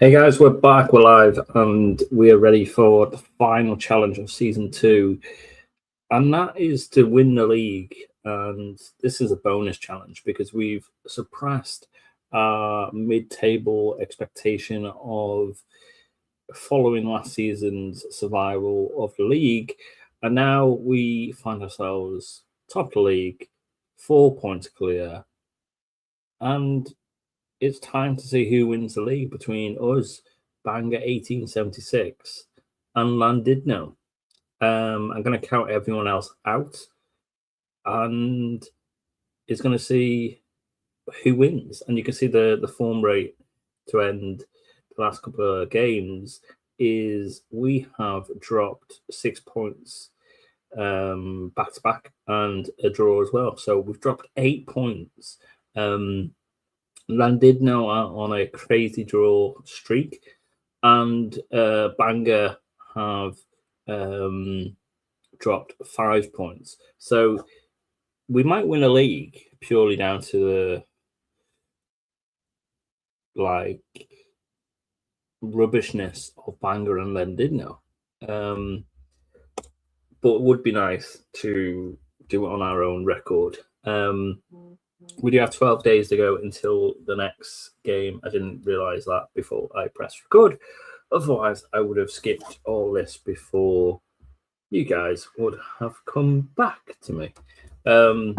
Hey guys, we're back, we're live, and we are ready for the final challenge of season 2, and that is to win the league. And this is a bonus challenge because we've suppressed our mid-table expectation of following last season's survival of the league, and now we find ourselves top of the league, 4 points clear, and it's time to see who wins the league between us, Bangor 1876, and Llandudno. I'm going to count everyone else out, and it's going to see who wins. And you can see the form rate to end the last couple of games is we have dropped 6 points back to back and a draw as well. So we've dropped 8 points. Llandudno are on a crazy draw streak, and Bangor have dropped 5 points. So we might win a league purely down to the rubbishness of Bangor and Llandudno. But it would be nice to do it on our own record. We do have 12 days to go until the next game. I didn't realise that before I pressed record. Otherwise, I would have skipped all this before you guys would have come back to me. So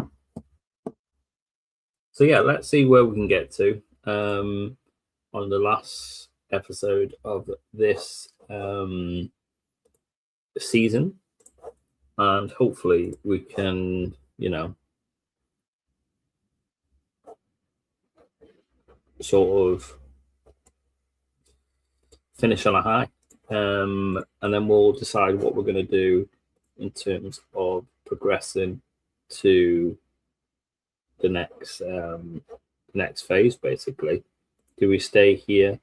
yeah, let's see where we can get to on the last episode of this season. And hopefully we can, sort of finish on a high, and then we'll decide what we're going to do in terms of progressing to the next phase. Basically, do we stay here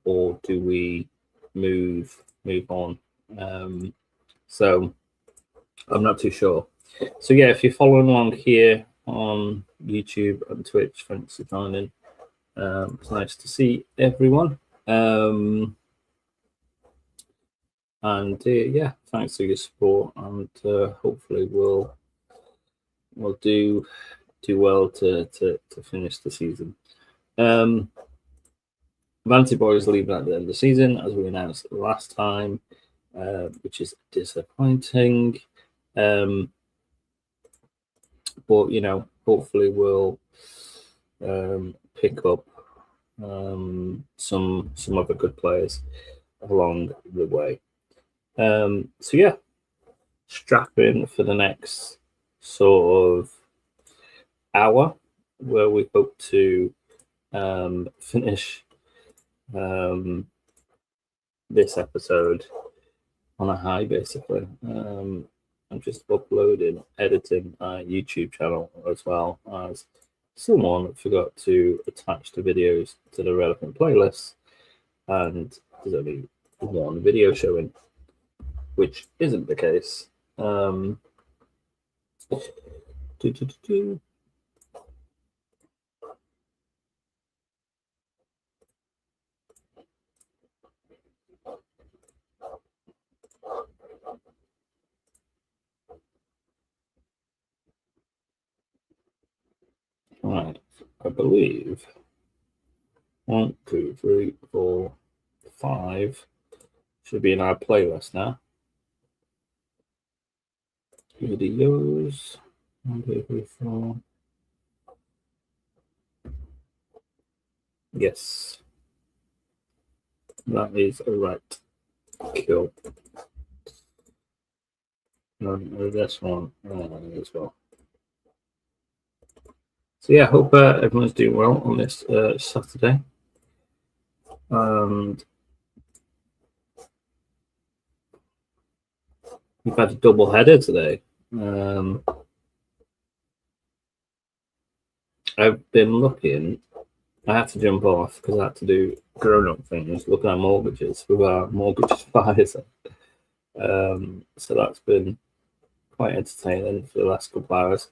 or do we move on? So I'm not too sure. So yeah, if you're following along here on YouTube and Twitch, thanks for joining. It's nice to see everyone. And yeah, thanks for your support, and hopefully we'll do well to finish the season. Vanity Boy is leaving at the end of the season, as we announced last time, which is disappointing. But hopefully we'll pick up some other good players along the way. So yeah, strap in for the next sort of hour where we hope to finish this episode on a high, basically. I'm just uploading, editing our YouTube channel as well, as someone forgot to attach the videos to the relevant playlists, and there's only one video showing, which isn't the case. Right, I believe 1, 2, 3, 4, 5 should be in our playlist now. Videos, 1, 2, 3, 4. Yes, that is right. Cool. And this one as well. So yeah, I hope everyone's doing well on this Saturday. And we've had a double header today. I've been looking. I had to jump off because I had to do grown-up things, looking at mortgages with our mortgage advisor. So that's been quite entertaining for the last couple of hours.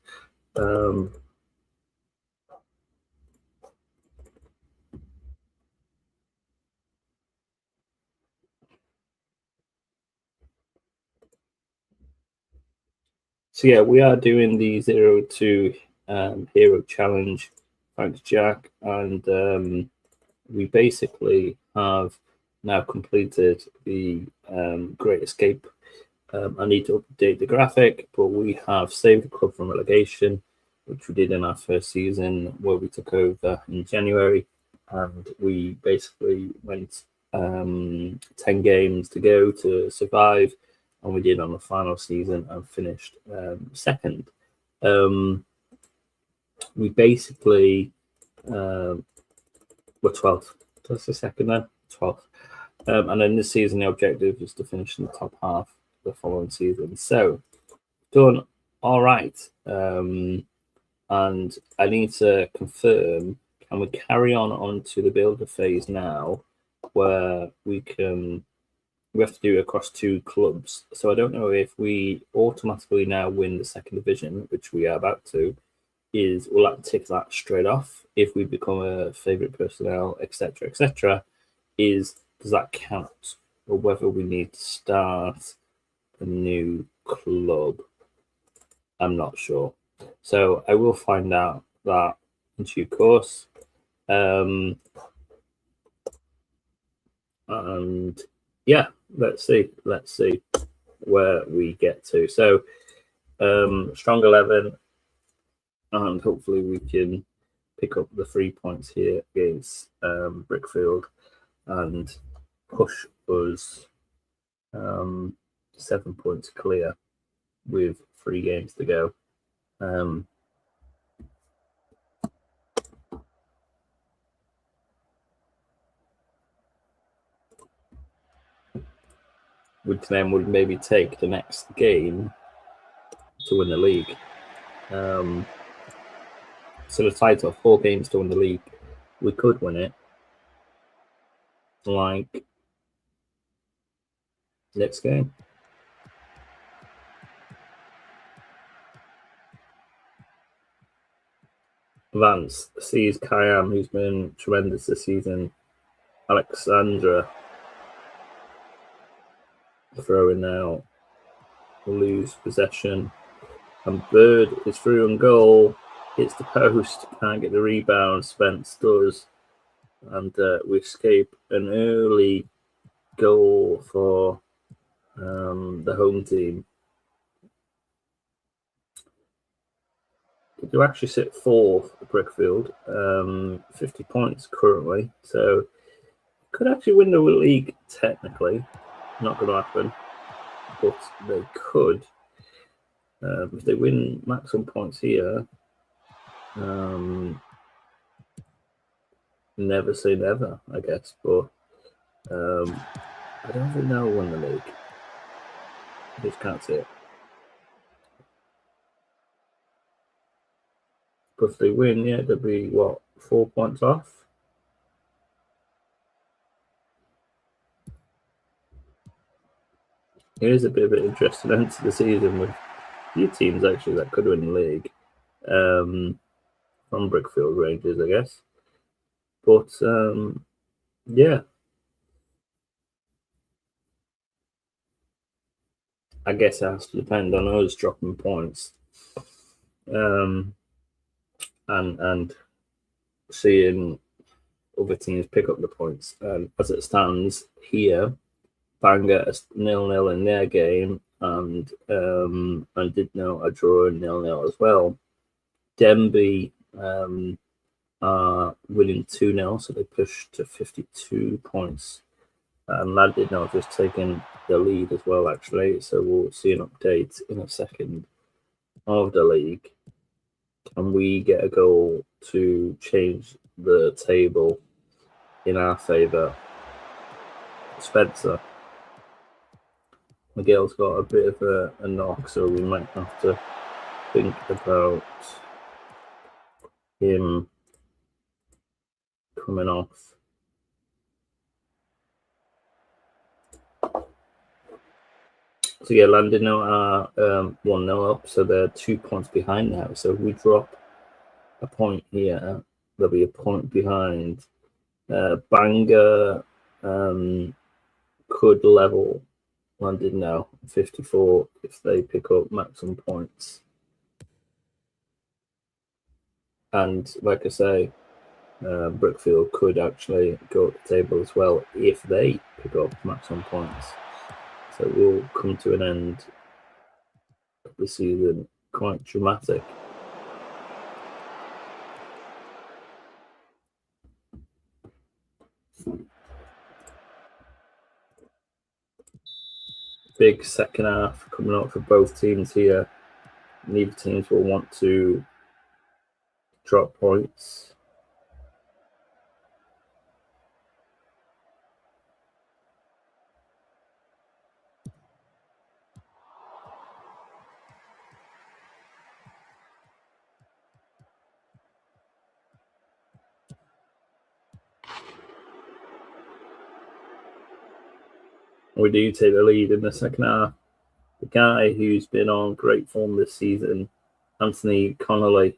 So yeah, we are doing the 0-2 hero challenge. Thanks, Jack. And we basically have now completed the Great Escape. I need to update the graphic, but we have saved the club from relegation, which we did in our first season where we took over in January. And we basically went 10 games to go to survive, and we did on the final season and finished second. We basically were 12th. That's the second then, 12th. And then this season, the objective is to finish in the top half the following season. So, done all right. And I need to confirm, can we carry on to the builder phase now, where we have to do it across 2 clubs. So I don't know if we automatically now win the second division, which we are about to, we'll have to tick that straight off. If we become a favourite personnel, etc., does that count? Or whether we need to start a new club, I'm not sure. So I will find out that in due course. And yeah, let's see where we get to. So strong 11, and hopefully we can pick up the 3 points here against Brickfield and push us 7 points clear with 3 games to go. Which then would maybe take the next game to win the league. So the title, 4 games to win the league, we could win it. Like next game. Vance sees Kayam, who's been tremendous this season. Alexandra throwing now, lose possession. And Bird is through on goal, hits the post, can't get the rebound. Spence does. And we escape an early goal for the home team. They do actually sit 4th at Brickfield, 50 points currently. So could actually win the league technically. Not going to happen, but they could. If they win maximum points here, never say never, I guess. But I don't think they'll win the league. I just can't see it. But if they win, yeah, they'll be, 4 points off? It is a bit of an interesting end to the season with a few teams, actually, that could win the league. From Brickfield Rangers, I guess. But, yeah. I guess it has to depend on us dropping points. And seeing other teams pick up the points. As it stands here, Bangor is 0-0 in their game, and Llandudno are drawing 0-0 as well. Denby are winning 2-0, so they push to 52 points. And Llandudno have just taken the lead as well, actually. So we'll see an update in a second of the league. Can we get a goal to change the table in our favour? Spencer. Miguel's got a bit of a knock, so we might have to think about him coming off. So yeah, Llandudno are 1-0 up, so they're 2 points behind now. So if we drop a point here, there'll be a point behind. Bangor could level Llandudno 54 if they pick up maximum points. And like I say, Brookfield could actually go up the table as well if they pick up maximum points. So we'll come to an end of the season quite dramatic. Big second half coming up for both teams here. Neither teams will want to drop points. We do take the lead in the second half. The guy who's been on great form this season, Anthony Connolly.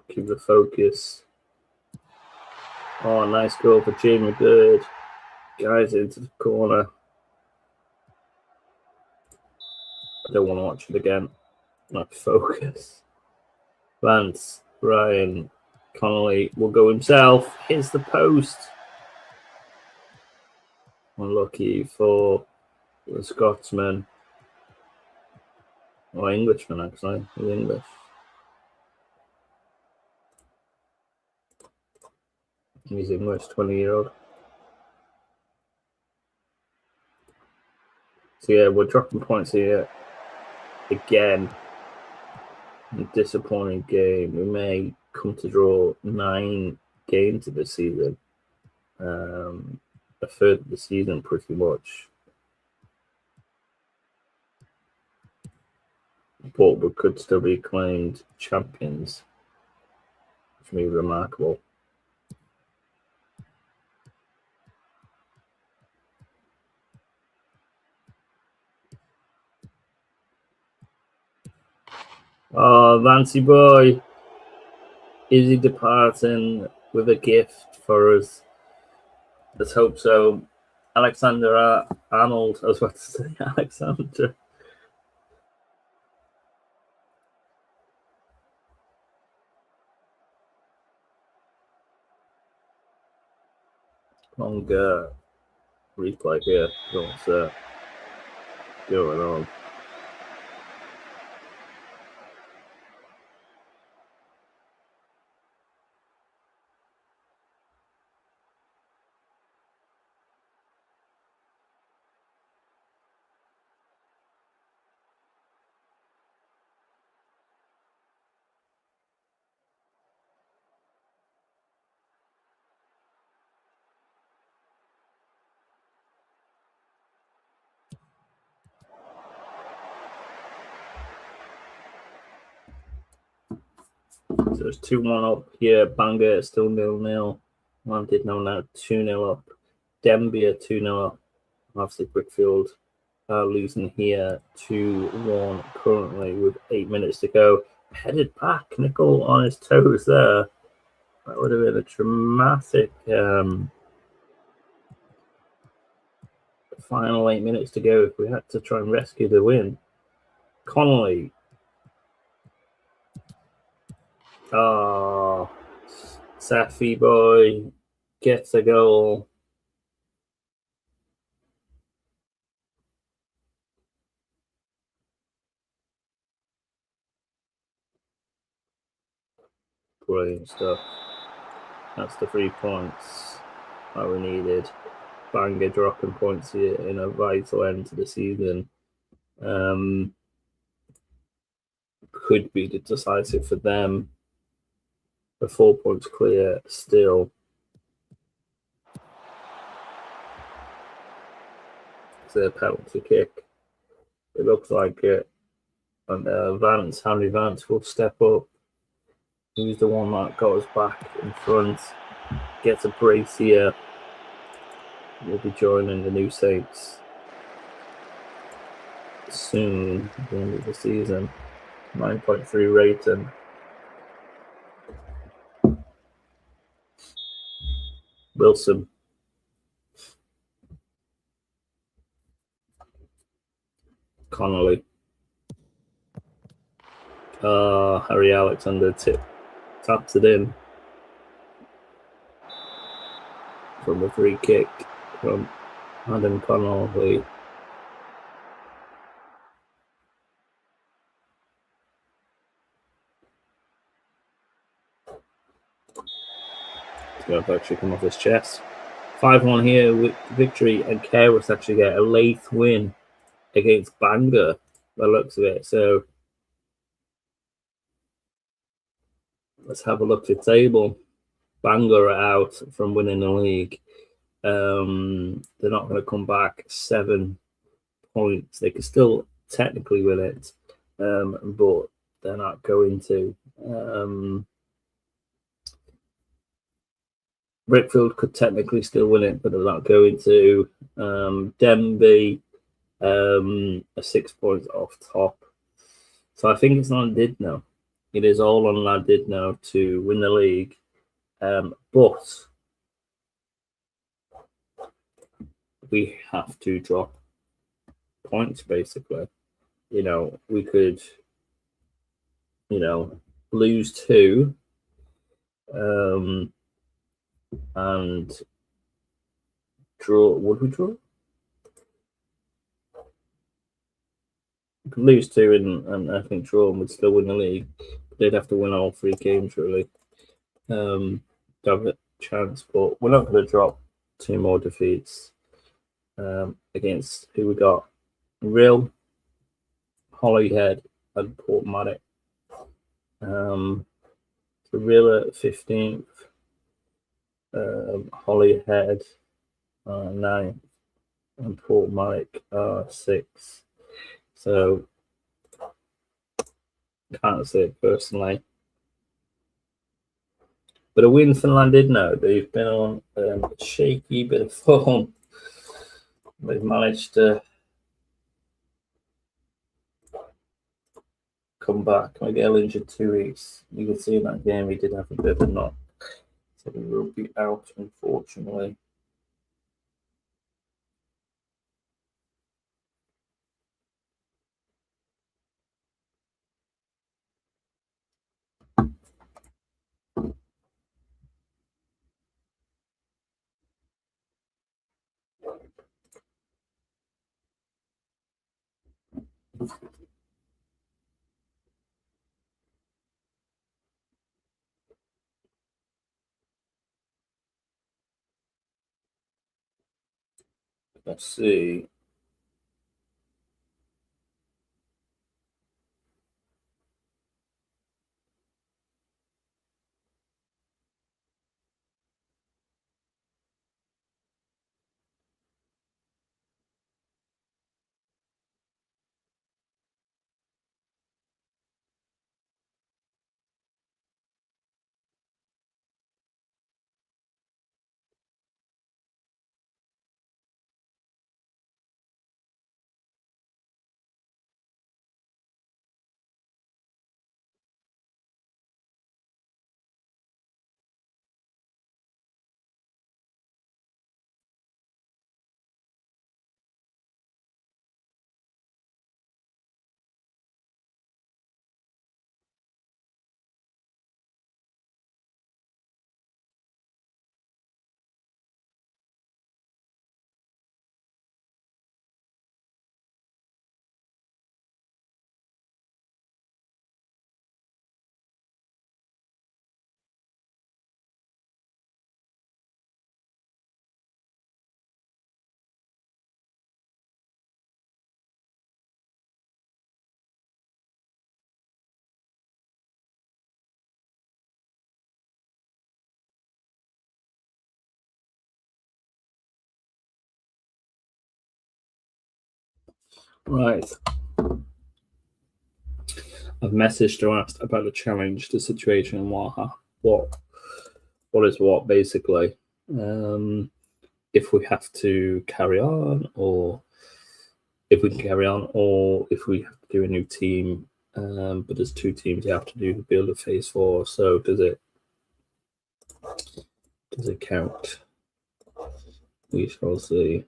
Keep the focus. Oh, nice goal for Jamie Bird. Guys into the corner. I don't want to watch it again. Not focus. Vance, Ryan, Connolly will go himself. Hits the post. Unlucky for the Scotsman. Or Englishman, actually. He's English. He's English, 20-year-old. So yeah, we're dropping points here again. A disappointing game. We may come to draw 9 games of the season. A third of the season, pretty much. But we could still be claimed champions, which would be remarkable. Oh, Vancy boy. Is he departing with a gift for us? Let's hope so. Alexander Arnold, I was about to say Alexander. Long replay here. What's going on? So it's 2-1 up here. Bangor still 0-0. Llandudno now 2-0 up. Denbigh 2-0 up. Obviously, Brookfield losing here 2-1 currently with 8 minutes to go. Headed back, Nickel on his toes there. That would have been a dramatic final 8 minutes to go if we had to try and rescue the win. Connolly. Oh, Safi boy gets a goal. Brilliant stuff. That's the 3 points that we needed. Bangor dropping points here in a vital end to the season. could be decisive for them. The 4 points clear still. It's a penalty kick. It looks like it. And Henry Vance will step up. He's the one that got us back in front. Gets a brace here. We'll be joining the new Saints soon at the end of the season. 9.3 rating. Wilson. Connolly. Harry Alexander taps it in from the free kick from Adam Connolly. It's going to actually come off his chest. 5-1 here with victory, and Kerris actually get a late win against Bangor by the looks of it. So let's have a look at the table. Bangor are out from winning the league. They're not going to come back 7 points. They could still technically win it, but they're not going to. Brickfield could technically still win it, but they're not going to. Denby are 6 points off top. So I think it's Llandudno. It is all on Llandudno to win the league. But we have to drop points, basically. We could, lose 2 and draw. Would we draw? We could lose 2 and I think draw and would still win the league. They'd have to win all 3 games, really. To have a chance, but we're not going to drop 2 more defeats against who we got. Real, Holyhead, and Portmatic. So Real at 15th, Holyhead 9th, and Portmatic 6th. So can't say it personally. But a win for Llandudno. They've been on a shaky bit of form. They've managed to come back. Miguel injured 2 weeks. You can see in that game he did have a bit of a knock. So he will be out, unfortunately. Let's see. Right. I've messaged or asked about the challenge, the situation, and what is what basically. If we have to carry on, or if we can carry on, or if we have to do a new team. But there's two teams you have to do to build a phase four. So does it count? We shall see.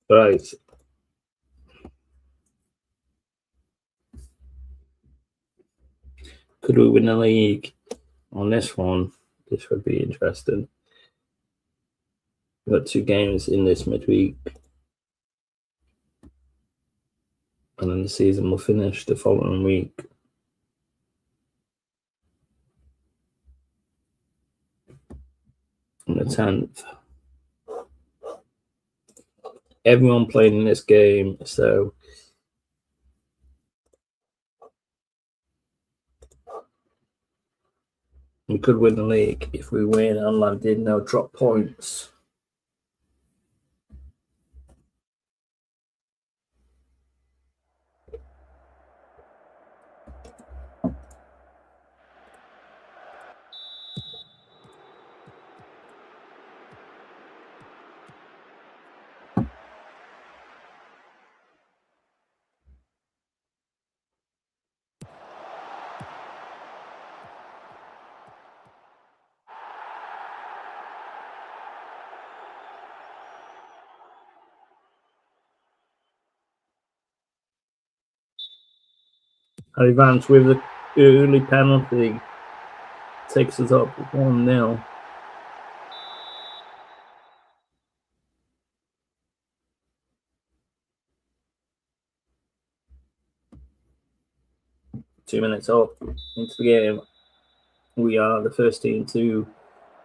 Right. Could we win the league on this one? This would be interesting. We've got two games in this midweek, and then the season will finish the following week. On the 10th. Everyone playing in this game, so we could win the league if we win and Llandudno drop points. Advance with the early penalty takes us up 1-0. Two minutes up into the game. We are the first team to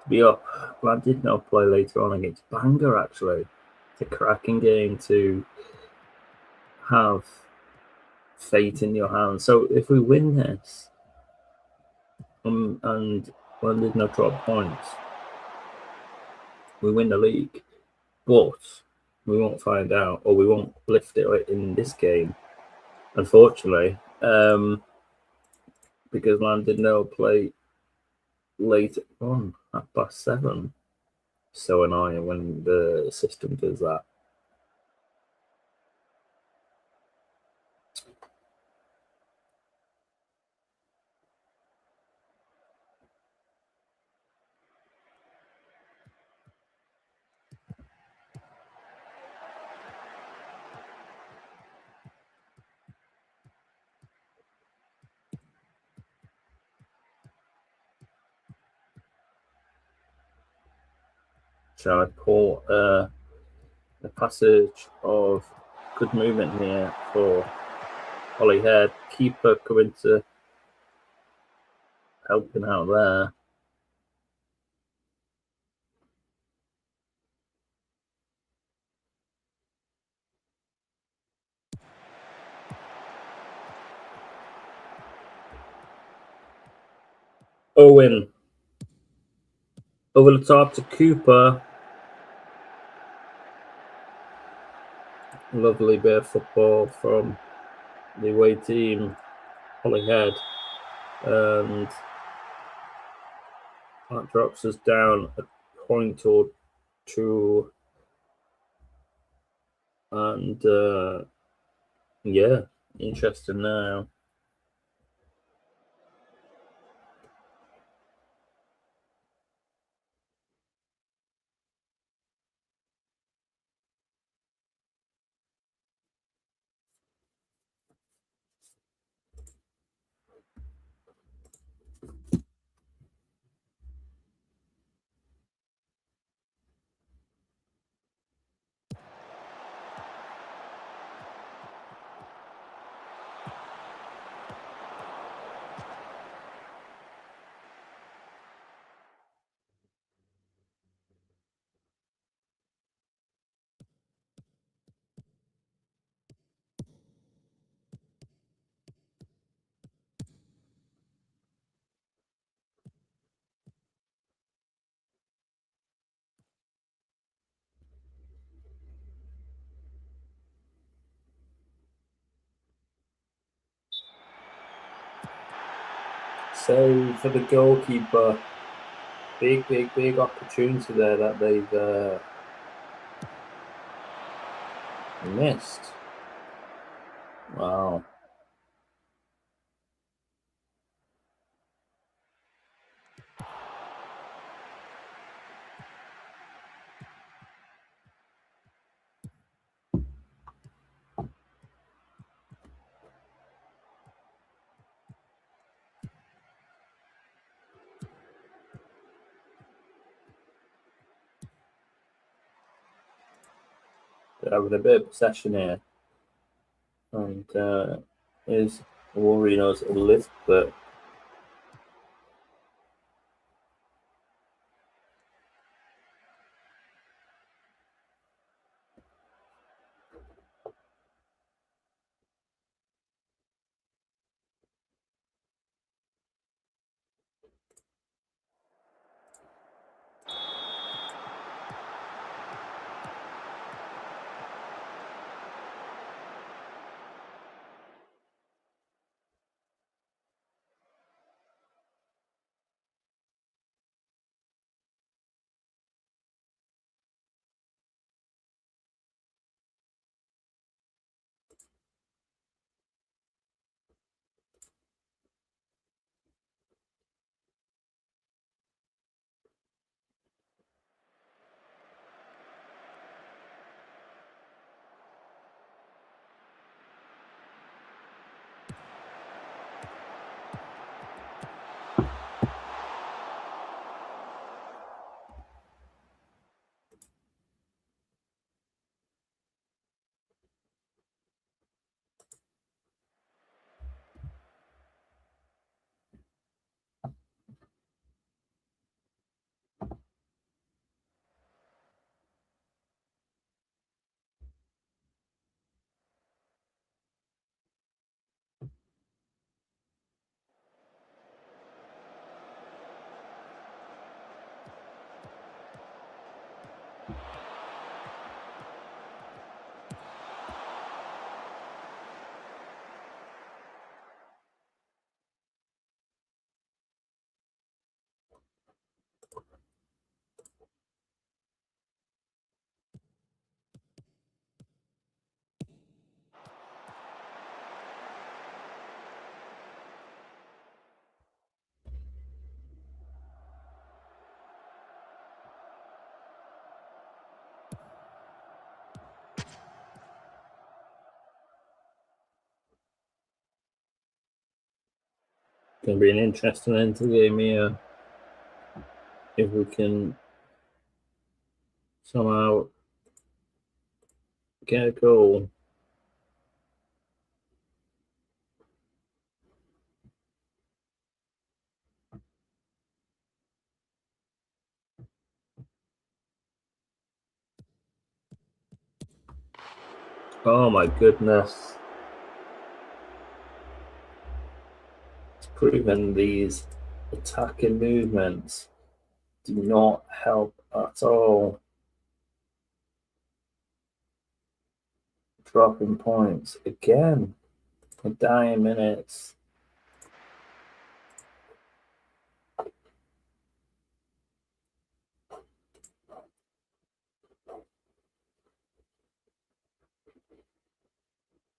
be up. Llandudno play later on against Bangor, actually. It's a cracking game to have fate in your hands. So if we win this, and Llandudno drop points, we win the league. But we won't find out, or we won't lift it in this game, unfortunately, because Llandudno play late on, 7:30. So annoying when the system does that. Shall I pull the passage of good movement here for Holyhead? Keeper coming to helping out there. Owen over the top to Cooper. Lovely bit of football from the away team, Holyhead, and that drops us down a point or two. And yeah, interesting now. save for the goalkeeper. Big opportunity there that they've missed. Wow. They're having a bit of possession here. And is worrying us a little bit. Going to be an interesting end to the game here. If we can somehow get a goal. Oh my goodness. It's proven these attacking movements do not help at all. Dropping points again. For dying minutes.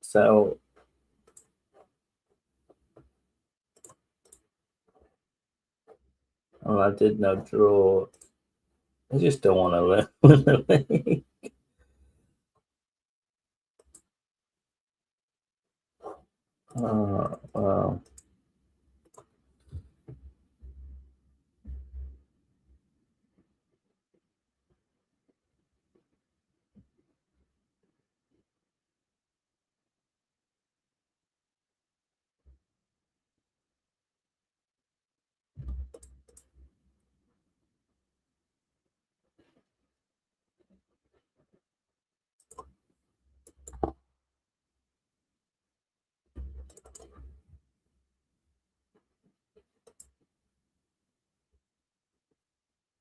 So I did no draw. I just don't want to win the league. Oh, wow.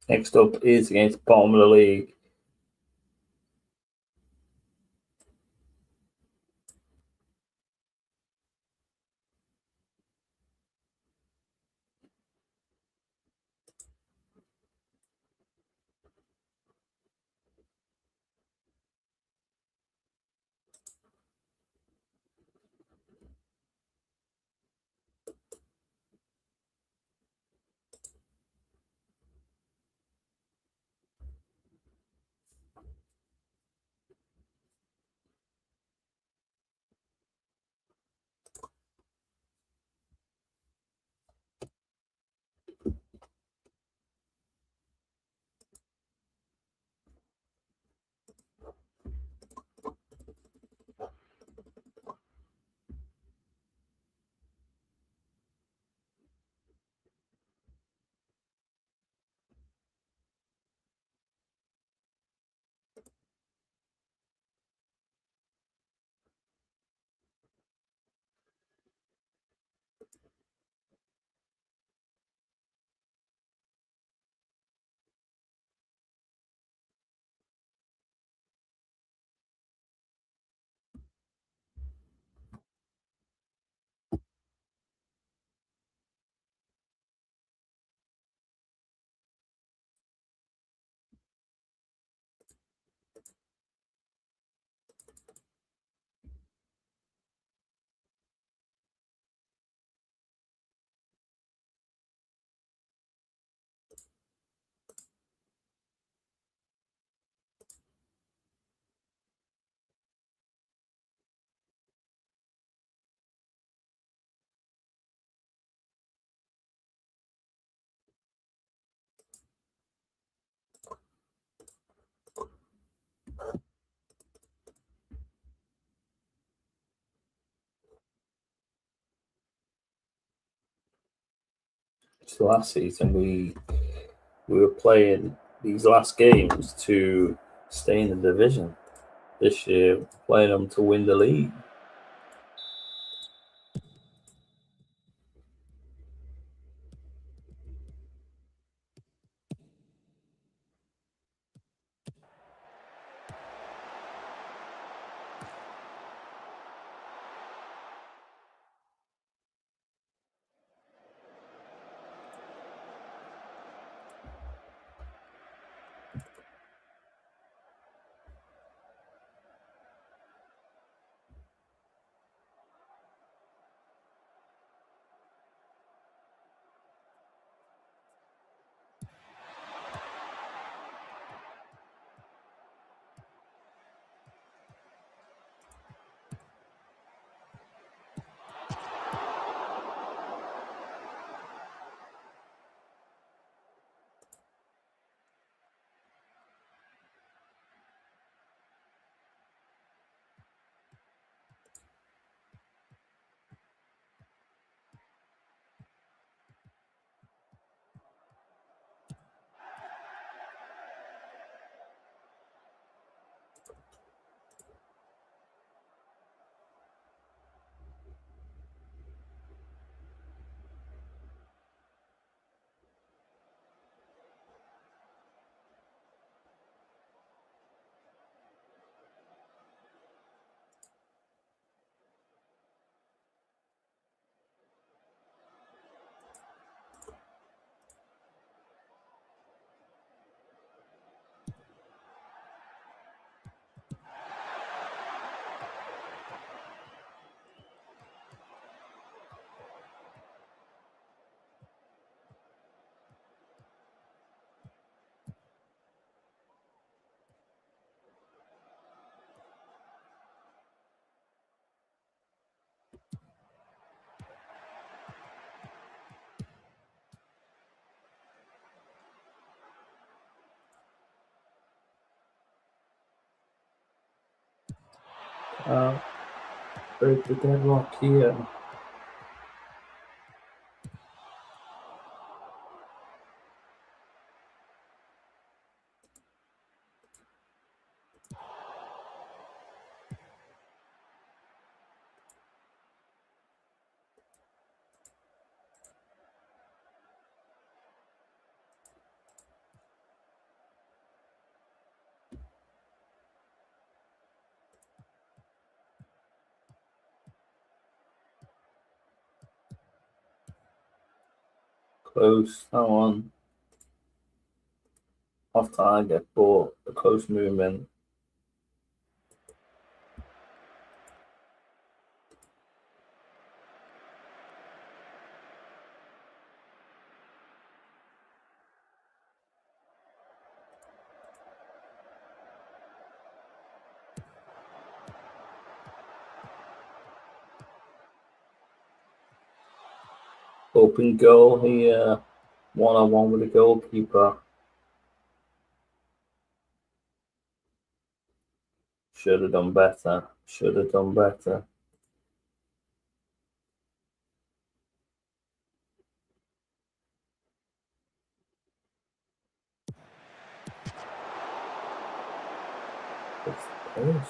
Next up is against the bottom of the league. last season we were playing these last games to stay in the division. This year, we're playing them to win the league. Break the deadlock here. Close, that one. Off target, but a close movement. Open goal here, one-on-one with the goalkeeper. Should have done better. Should have done better. It's the post.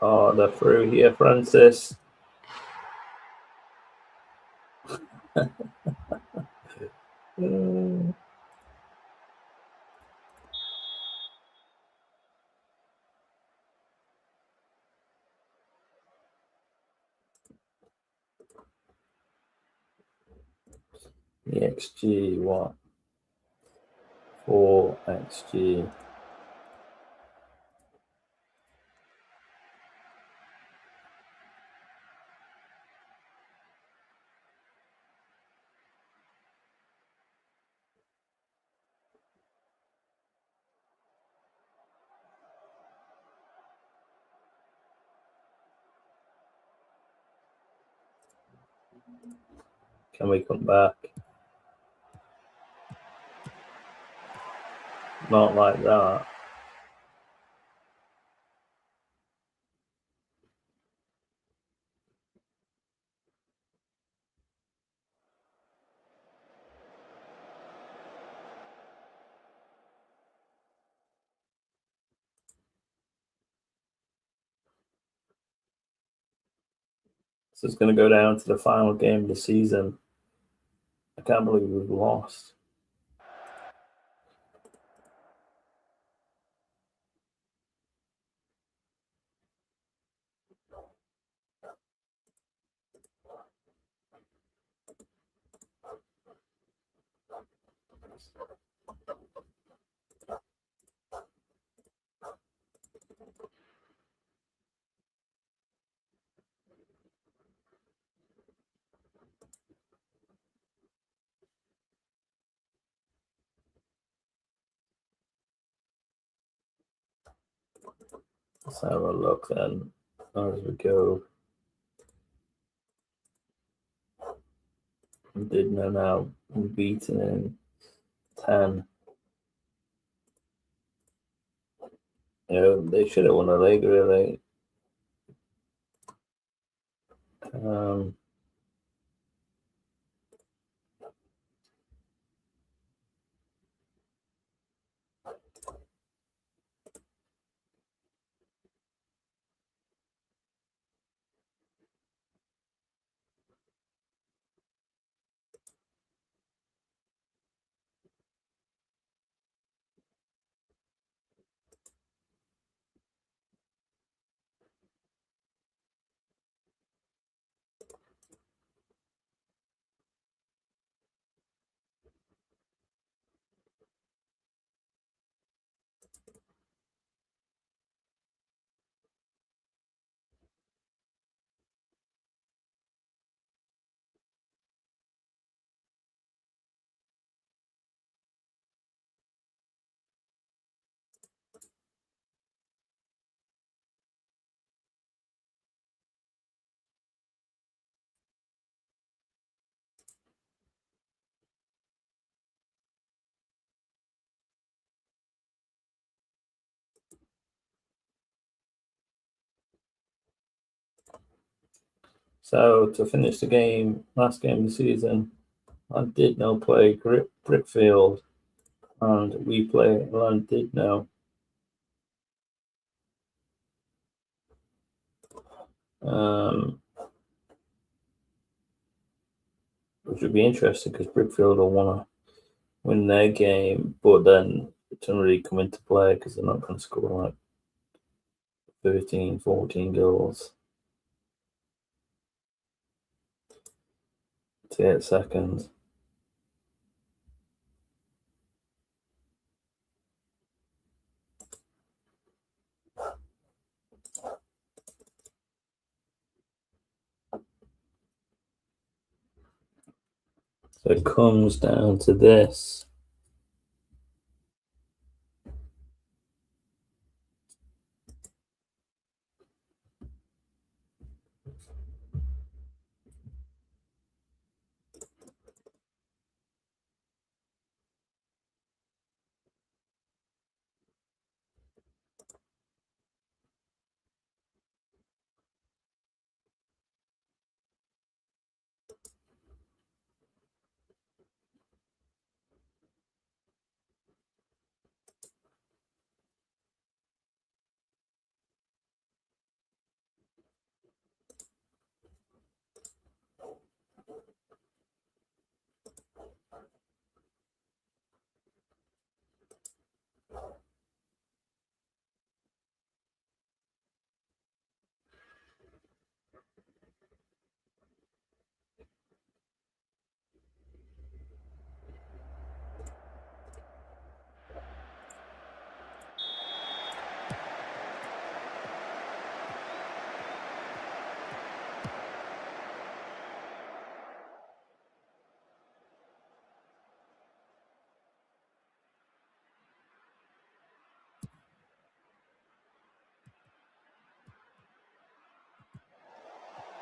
Oh, they're through here, Francis. The XG, what? 4 XG. Can we come back? Not like that. So it's going to go down to the final game of the season. I can't believe we've lost. Let's have a look then as we go. Llandudno now beaten in 10. They should have won the league, really. So to finish the game, last game of the season, Llandudno play Brickfield, and we play Llandudno. Which would be interesting because Brickfield will want to win their game, but then it doesn't really come into play because they're not going to score like 13, 14 goals to get second. So it comes down to this.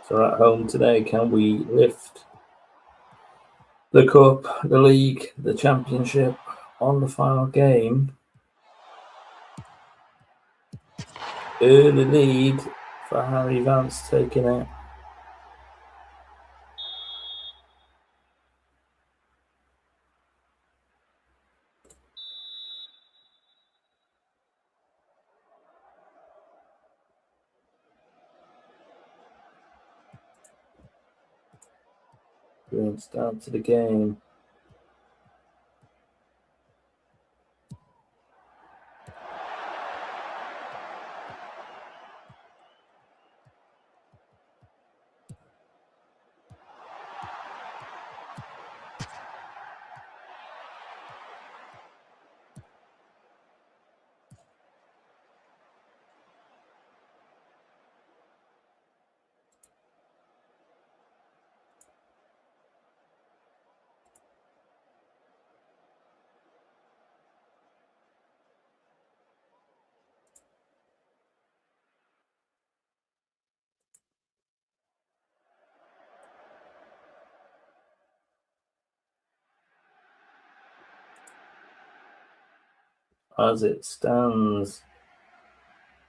So at home today, can we lift the cup, the league, the championship on the final game? Early lead for Harry Vance taking it. Brilliant start to the game. As it stands,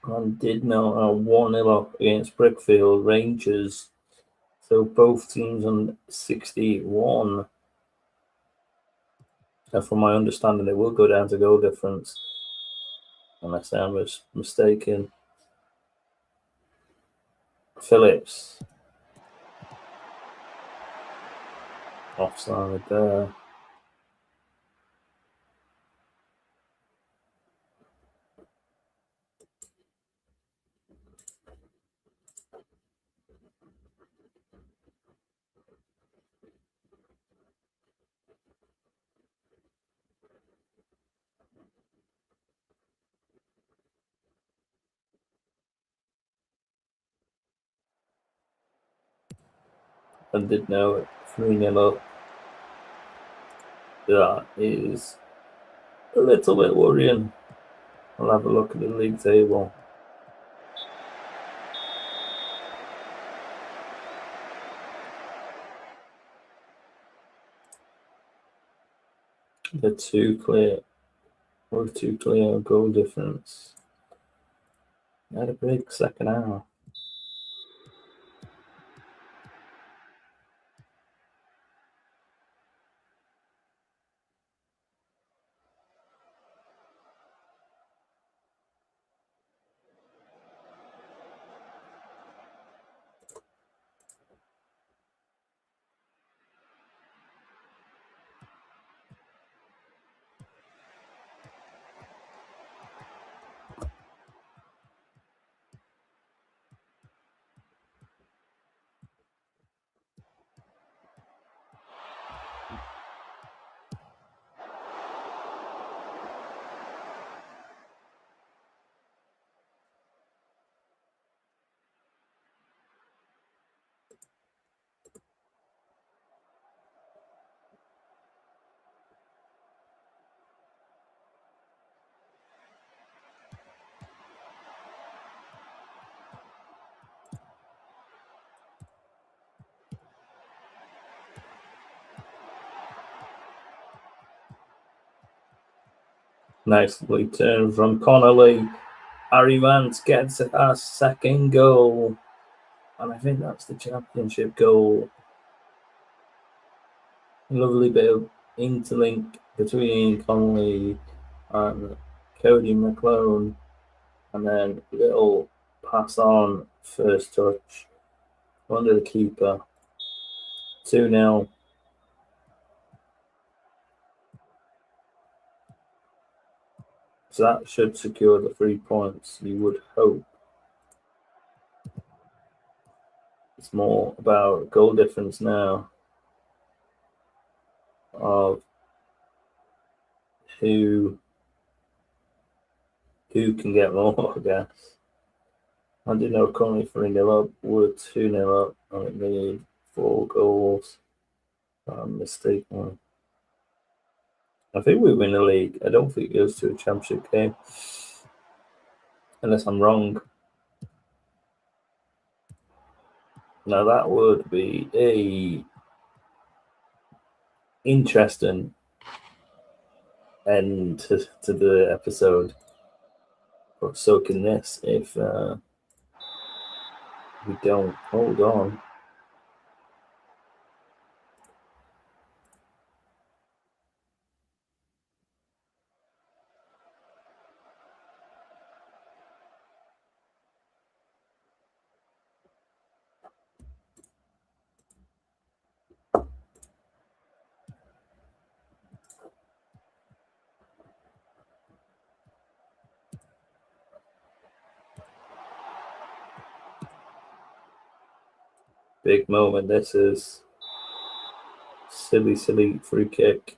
Llandudno are 1-0 up against Brickfield Rangers. So both teams on 61. And from my understanding, it will go down to goal difference, unless I was mistaken. Phillips. Offside there. I did know it. 3-0 up. That is a little bit worrying. I'll have a look at the league table. They're too clear. We're too clear goal difference. They had a big second half. Nicely turned from Connolly. Harry Vance gets a second goal. And I think that's the championship goal. Lovely bit of interlink between Connolly and Cody McClone. And then little pass on, first touch, under the keeper. 2-0. So that should secure the 3 points, you would hope. It's more about goal difference now of who can get more, I guess. I did know currently 3-0 up, we're 2-0 up, and they need 4 goals. I'm mistaken. I think we win the league. I don't think it goes to a championship game. Unless I'm wrong. Now that would be a interesting end to the episode. But so can this if we don't hold on. Big moment. This is silly free kick.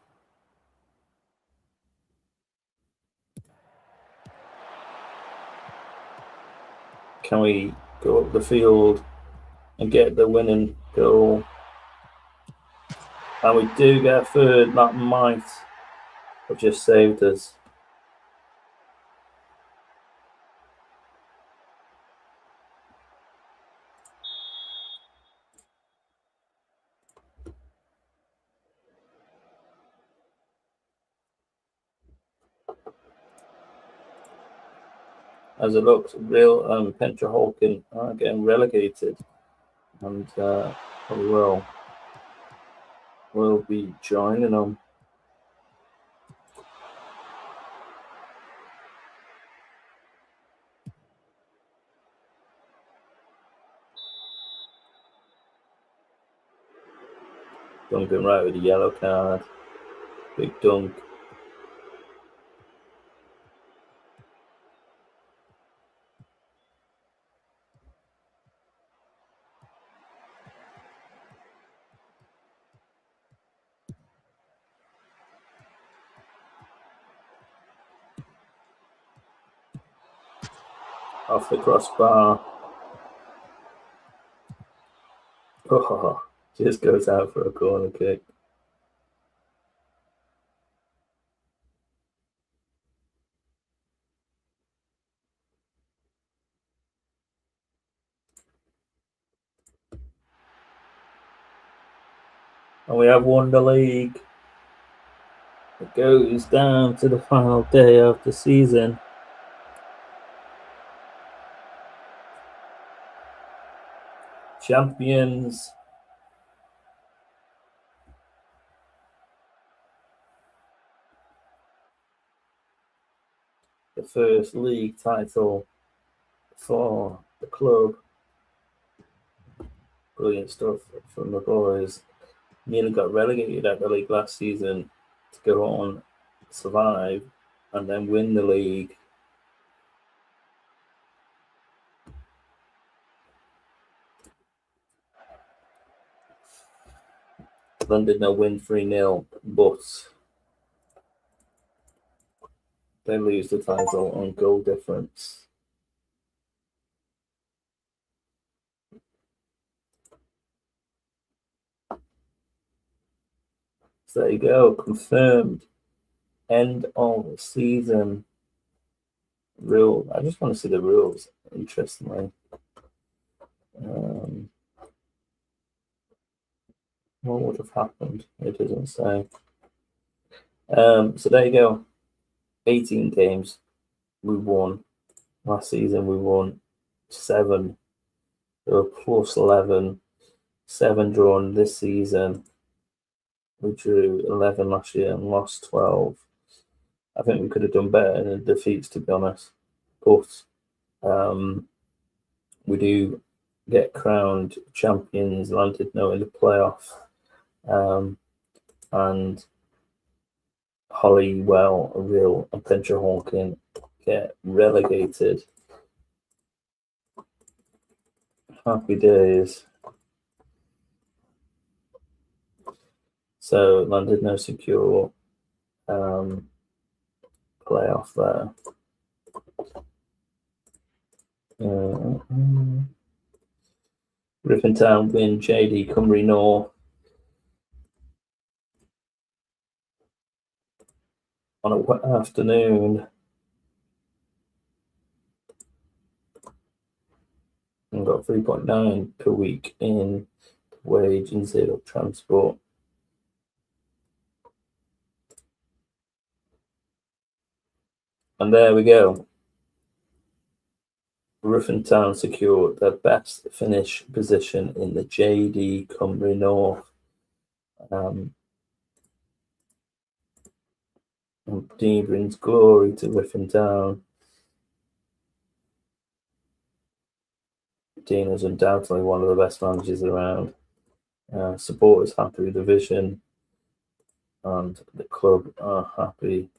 Can we go up the field and get the winning goal? And we do get a third. That might have just saved us. As it looks, Real Pentra Hawken are getting relegated, and we'll be joining them. Duncan right with a yellow card. Big dunk. Off the crossbar. Oh, just goes out for a corner kick. And we have won the league. It goes down to the final day of the season. Champions. The first league title for the club. Brilliant stuff from the boys. Nearly got relegated at the league last season to go on, survive, and then win the league. Llandudno win 3-0, but they lose the title on goal difference. So there you go, confirmed. End of season rule. I just want to see the rules, interestingly. What would have happened? It doesn't say. So there you go. 18 games we won. Last season we won 7. There were plus 11. 7 drawn this season. We drew 11 last year and lost 12. I think we could have done better in the defeats, to be honest. But we do get crowned champions, Llandudno in the playoff. And Hollywell, Real, and Pentra Hawken get relegated. Happy days. So Llandudno secure playoff there. Rippentown win JD Cymru North on a wet afternoon. And got 3.9 per week in wage and 0 transport. And there we go. Ruffin Town secured their best finish position in the JD Cymru North. And Dean brings glory to Ruffin Town. Dean is undoubtedly one of the best managers around. Supporters happy with the vision, and the club are happy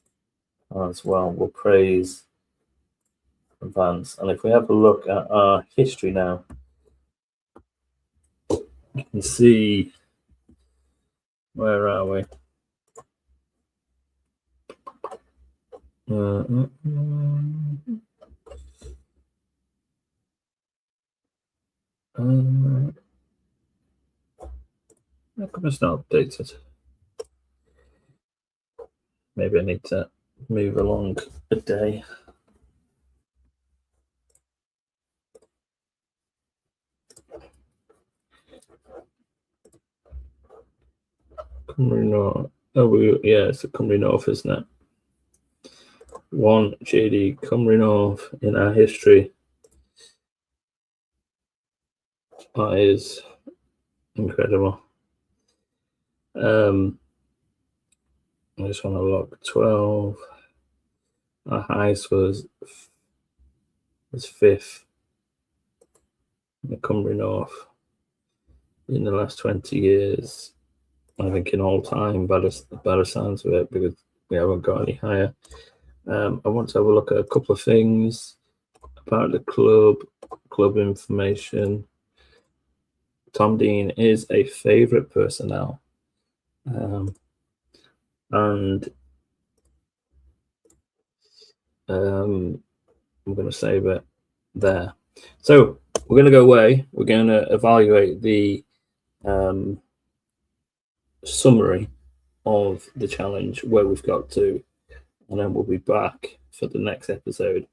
as well. We'll praise Vance. And if we have a look at our history now, you can see, where are we? How come it's not updated? Maybe I need to move along a day. Cymru North. Oh, yeah, it's a Cymru North, isn't it? One JD Cymru North in our history. That is incredible. I just want to look. 12. Our highest was 5th in the Cymru North in the last 20 years. I think in all time, by the sounds of it, because we haven't got any higher. I want to have a look at a couple of things about the club information. Tom Dean is a favourite personnel. And I'm going to save it there. So we're going to go away. We're going to evaluate the summary of the challenge, where we've got to, and then we'll be back for the next episode.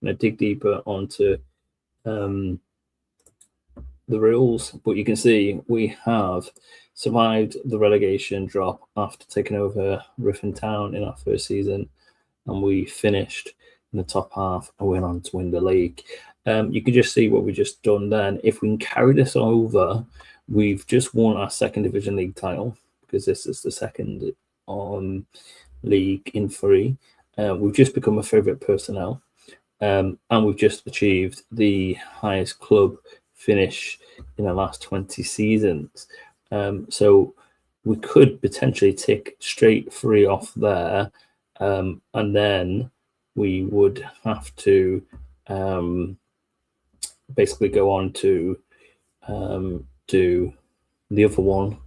I'm going to dig deeper onto the rules, but you can see we have survived the relegation drop after taking over Ruffin Town in our first season, and we finished in the top half and went on to win the league. You can just see what we just done then. If we can carry this over, we've just won our second division league title, because this is the second league in 3. We've just become a favourite personnel, and we've just achieved the highest club finish in the last 20 seasons. So we could potentially tick straight 3 off there, and then we would have to basically go on to do the other one,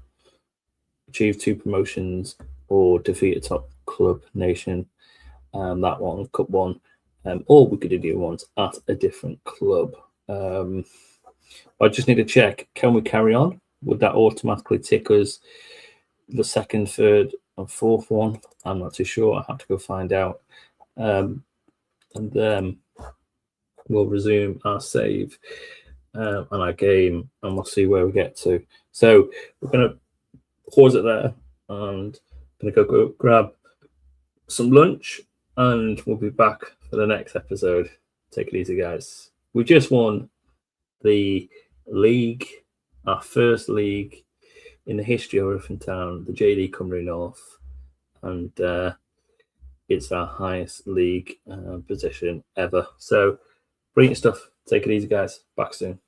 achieve 2 promotions, or defeat a top club nation, that one, Cup 1, or we could do the other ones at a different club. I just need to check, can we carry on? Would that automatically tick us the 2nd, 3rd, and 4th one? I'm not too sure. I have to go find out. And then we'll resume our save and our game, and we'll see where we get to. So we're going to pause it there, and I'm going to go grab some lunch, and we'll be back for the next episode. Take it easy, guys. We just won the league, our first league in the history of Ruffin Town, the JD Cymru North, and it's our highest league position ever. So brilliant stuff. Take it easy, guys. Back soon.